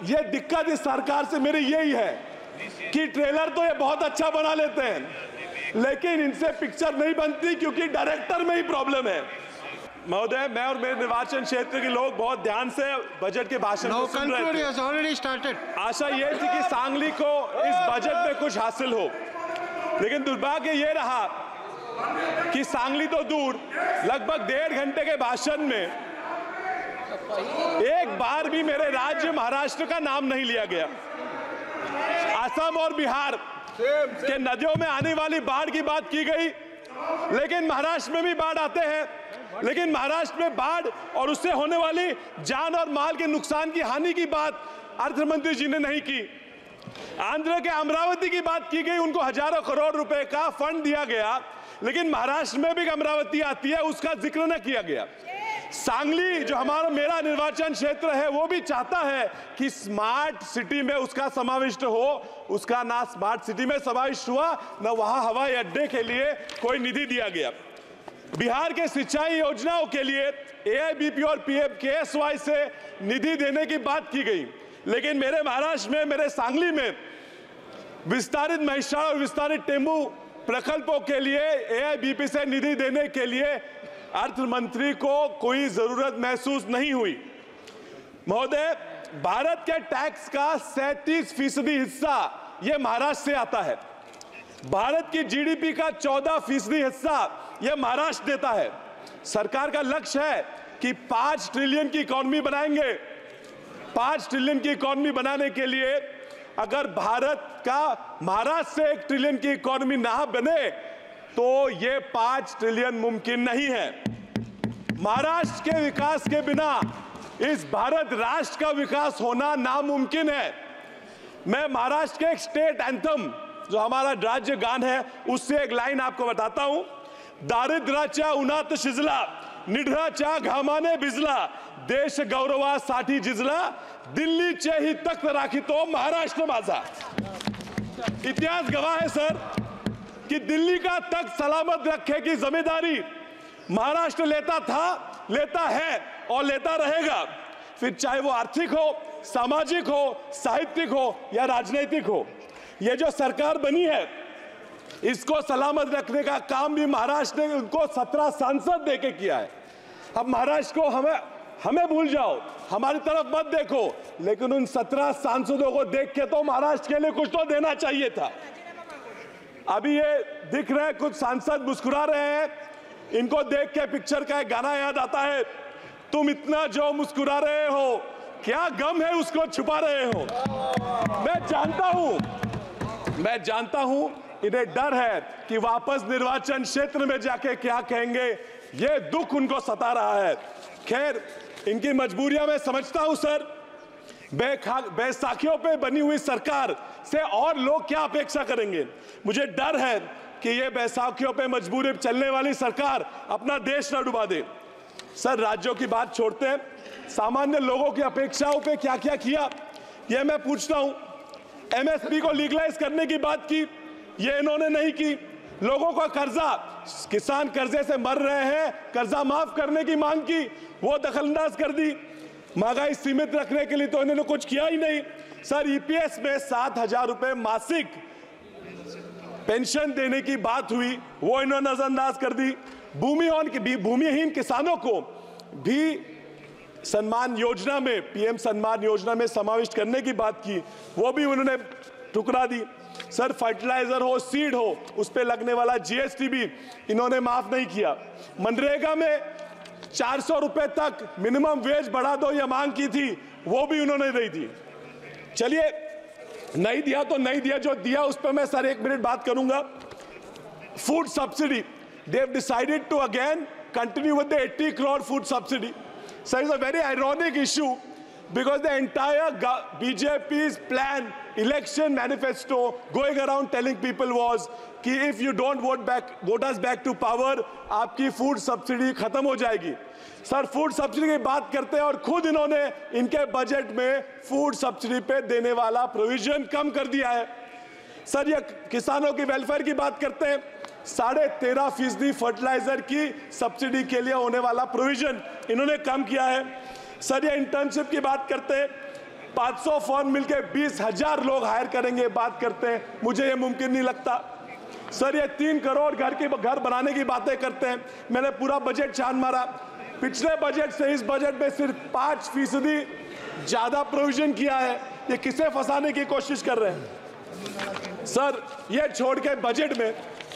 ये दिक्कत इस सरकार से मेरी यही है कि ट्रेलर तो ये बहुत अच्छा बना लेते हैं लेकिन इनसे पिक्चर नहीं बनती क्योंकि डायरेक्टर में ही प्रॉब्लम है। महोदय, मैं और मेरे निर्वाचन क्षेत्र के लोग बहुत ध्यान से बजट के भाषण को सुन रहे थे। आशा ये थी कि सांगली को इस बजट में कुछ हासिल हो, लेकिन दुर्भाग्य ये रहा कि सांगली तो दूर, लगभग 1.5 घंटे के भाषण में एक बार भी मेरे राज्य महाराष्ट्र का नाम नहीं लिया गया। असम और बिहार के नदियों में आने वाली बाढ़ की बात की गई, लेकिन महाराष्ट्र में भी बाढ़ आते हैं, लेकिन महाराष्ट्र में बाढ़ और उससे होने वाली जान और माल के नुकसान की हानि की बात अर्थमंत्री जी ने नहीं की। आंध्र के अमरावती की बात की गई, उनको हजारों करोड़ रुपए का फंड दिया गया, लेकिन महाराष्ट्र में भी अमरावती आती है, उसका जिक्र न किया गया। सांगली जो मेरा निर्वाचन क्षेत्र है वो भी चाहता है कि स्मार्ट सिटी में उसका समाविष्ट हो, उसका ना स्मार्ट सिटी में समाविष्ट हुआ, न वहां हवाई अड्डे के लिए कोई निधि दिया गया। बिहार के सिंचाई योजनाओं के लिए AIBP और PMKSY से निधि देने की बात की गई, लेकिन मेरे महाराष्ट्र में, मेरे सांगली में विस्तारित महिषार और विस्तारित टेम्बू प्रकल्पों के लिए AIBP से निधि देने के लिए अर्थ मंत्री को कोई जरूरत महसूस नहीं हुई। महोदय, भारत के टैक्स का 37% हिस्सा यह महाराष्ट्र से आता है। भारत की GDP का 14% हिस्सा यह महाराष्ट्र देता है। सरकार का लक्ष्य है कि 5 ट्रिलियन की इकोनॉमी बनाएंगे। 5 ट्रिलियन की इकोनॉमी बनाने के लिए अगर भारत का महाराष्ट्र से 1 ट्रिलियन की इकोनॉमी ना बने तो ये 5 ट्रिलियन मुमकिन नहीं है। महाराष्ट्र के विकास के बिना इस भारत राष्ट्र का विकास होना नामुमकिन है। मैं महाराष्ट्र के एक स्टेट एंथम जो हमारा राज्य गान है उससे एक लाइन आपको बताता हूं। दारिद्र्याच्या उन्हात शिजला, निढळाच्या घामाने भिजला, देश गौरवासाठी झिजला, दिल्लीचे ही तख्त राखितो महाराष्ट्र माझा। इतिहास गवाह है सर कि दिल्ली का तख्त सलामत रखने की जिम्मेदारी महाराष्ट्र लेता था, लेता है और लेता रहेगा, फिर चाहे वो आर्थिक हो, सामाजिक हो, साहित्यिक हो या राजनीतिक हो। ये जो सरकार बनी है इसको सलामत रखने का काम भी महाराष्ट्र ने उनको 17 सांसद देके किया है। अब महाराष्ट्र को हमें भूल जाओ, हमारी तरफ मत देखो, लेकिन उन 17 सांसदों को देख के तो महाराष्ट्र के लिए कुछ तो देना चाहिए था। अभी ये दिख रहे हैं कुछ सांसद मुस्कुरा रहे हैं, इनको देख के पिक्चर का एक गाना याद आता है, तुम इतना जो मुस्कुरा रहे हो क्या गम है उसको छुपा रहे हो। मैं जानता हूं इन्हें डर है कि वापस निर्वाचन क्षेत्र में जाके क्या कहेंगे, ये दुख उनको सता रहा है। खैर, इनकी मजबूरियां मैं समझता हूं सर। बैसाखियों पे बनी हुई सरकार से और लोग क्या अपेक्षा करेंगे। मुझे डर है कि ये बैसाखियों पे मजबूरी चलने वाली सरकार अपना देश न डुबा दे। सर, राज्यों की बात छोड़ते हैं, सामान्य लोगों की अपेक्षाओं पे क्या क्या किया ये मैं पूछता हूं। MSP को लीगलाइज करने की बात की, ये इन्होंने नहीं की। लोगों का कर्जा, किसान कर्जे से मर रहे हैं, कर्जा माफ करने की मांग की, वो दखलंदाज कर दी। महंगाई सीमित रखने के लिए तो इन्होंने कुछ किया ही नहीं। सर, EPS में 7,000 रुपए मासिक पेंशन देने की बात हुई, वो इन्होंने नजरअंदाज कर दी। भूमिहीन किसानों को भी सम्मान योजना में, PM सम्मान योजना में समाविष्ट करने की बात की, वो भी उन्होंने ठुकरा दी। सर, फर्टिलाइजर हो, सीड हो, उस पे लगने वाला GST भी इन्होंने माफ नहीं किया। मनरेगा में 400 रुपए तक मिनिमम वेज बढ़ा दो ये मांग की थी, वो भी उन्होंने नहीं दी। चलिए, नहीं दिया तो नहीं दिया, जो दिया उस पर मैं सर 1 मिनट बात करूंगा। Food subsidy, they have decided to again continue with the 80 crore food subsidy. So it's a very ironic issue because the entire BJP's plan, election manifesto going around telling people was कि if you don't vote us back to power, आपकी food subsidy खत्म हो जाएगी। Sir, food subsidy की बात करते हैं और खुद इन्होंने इनके बजट में फूड सब्सिडी पे देने वाला प्रोविजन कम कर दिया है। सर, ये किसानों की वेलफेयर की बात करते हैं, 13.5% फर्टिलाइजर की सब्सिडी के लिए होने वाला प्रोविजन इन्होंने कम किया है। सर, ये इंटर्नशिप की बात करते हैं, 500 फर्म मिलके 20,000 लोग हायर करेंगे, बात करते हैं। मुझे ये मुमकिन नहीं लगता। सर ये 3 करोड़ घर बनाने की बातें करते हैं। मैंने पूरा बजट छान मारा, पिछले बजट से इस बजट में सिर्फ 5% ज्यादा प्रोविजन किया है। ये किसे फंसाने की कोशिश कर रहे हैं? सर ये छोड़ के बजट में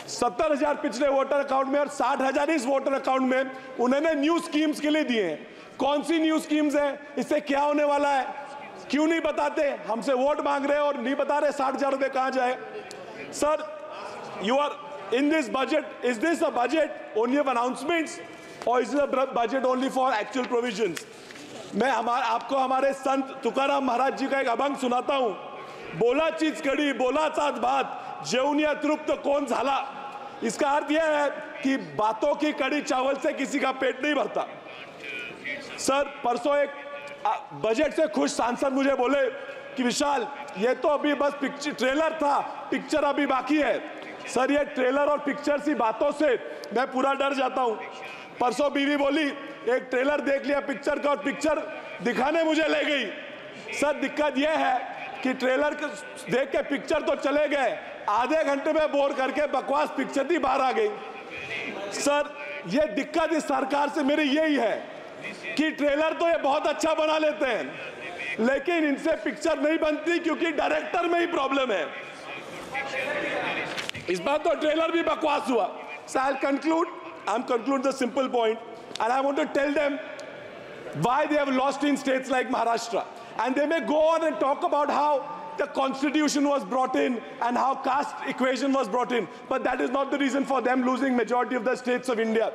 70,000 पिछले वोटर अकाउंट में और 60,000 इस वोटर अकाउंट में उन्होंने न्यू स्कीम्स के लिए दिए हैं। कौन सी न्यू स्कीम्स हैं? इससे क्या होने वाला है? क्यों नहीं बताते? हमसे वोट मांग रहे हैं और नहीं बता रहे 60,000 रुपए कहां जाए। Sir you are in this budget, is this a budget only of announcements or is it a budget only for actual provisions? मैं आपको हमारे संत तुकाराम महाराज जी का एक अभंग सुनाता हूं। बोला चीज कड़ी बोला साथ बात, जेवनिया तृप्त कौन झाला। इसका अर्थ यह है कि बातों की कड़ी चावल से किसी का पेट नहीं भरता। सर परसों एक बजट से खुश सांसद मुझे बोले कि विशाल ये तो अभी बस ट्रेलर था, पिक्चर अभी बाकी है। सर ये ट्रेलर और पिक्चर सी बातों से मैं पूरा डर जाता हूं। परसों बीवी बोली एक ट्रेलर देख लिया पिक्चर का और पिक्चर दिखाने मुझे ले गई। सर दिक्कत यह है कि ट्रेलर देख के पिक्चर तो चले गए, आधे घंटे में बोर करके बकवास पिक्चर भी बाहर आ गई। सर ये दिक्कत इस सरकार से मेरी यही है कि ट्रेलर तो ये बहुत अच्छा बना लेते हैं लेकिन इनसे पिक्चर नहीं बनती क्योंकि डायरेक्टर में ही प्रॉब्लम है। इस बार तो ट्रेलर भी बकवास हुआ। So I'll conclude the simple point and I want to tell them why they have lost in states like Maharashtra, and they may go on and talk about how the constitution was brought in and how caste equation was brought in, but that is not the reason for them losing majority of the states of India.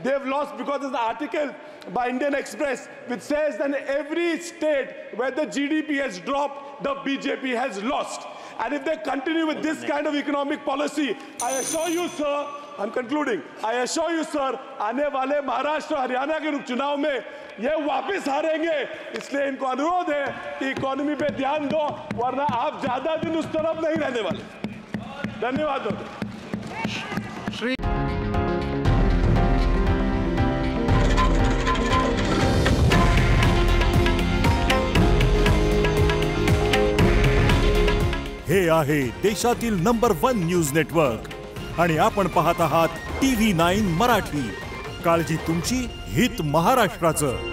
They have lost because there's an article by Indian Express which says that in every state where the GDP has dropped, the BJP has lost. And if they continue with this kind of economic policy, I assure you, sir, I'm concluding, I assure you, sir, आने वाले महाराष्ट्र हरियाणा के चुनाव में ये वापस हारेंगे। इसलिए इनको अनुरोध है कि इकोनॉमी पे ध्यान दो, वरना आप ज्यादा दिन उस तरफ नहीं रहने वाले। धन्यवाद। हे आहे देशातील नंबर 1 न्यूज नेटवर्क आणि आपण पाहत आहात TV9 मराठी। काळजी तुमची, हित महाराष्ट्राचं।